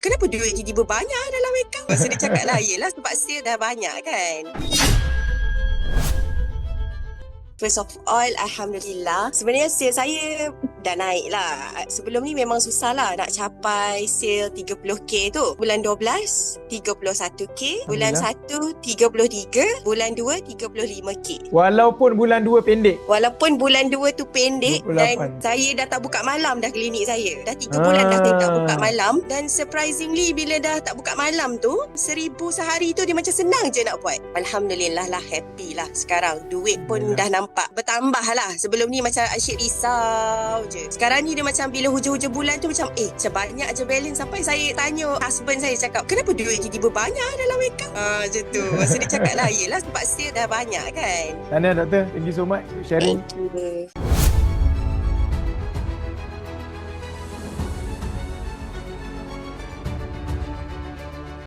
kenapa duit tiba-tiba banyak dalam akaun? Lepas tu dia cakap lah, yelah sebab sale dah banyak kan. First of all, Alhamdulillah. Sebenarnya sale saya dah naik lah. Sebelum ni memang susah lah nak capai sale 30k tu. Bulan 12, 31k. Bulan 1, 33. Bulan 2, 35k. Walaupun bulan 2 pendek. Walaupun bulan 2 tu pendek 28. dan saya dah tak buka malam dah klinik saya. Dah 3 bulan dah saya tak buka malam. Dan surprisingly bila dah tak buka malam tu, 1000 sehari tu dia macam senang je nak buat. Alhamdulillah lah, happy lah sekarang. Duit pun dah nampak bertambah lah. Sebelum ni macam asyik risau je. Sekarang ni dia macam bila hujung-hujung bulan tu macam macam banyak je balance. Sampai saya tanya husband saya, cakap kenapa duit tiba-tiba banyak dalam akaun? Macam tu. Masa dia cakap lah, yelah sebab sale dah banyak kan. Tahniah doktor, thank you so much for sharing. Thank you.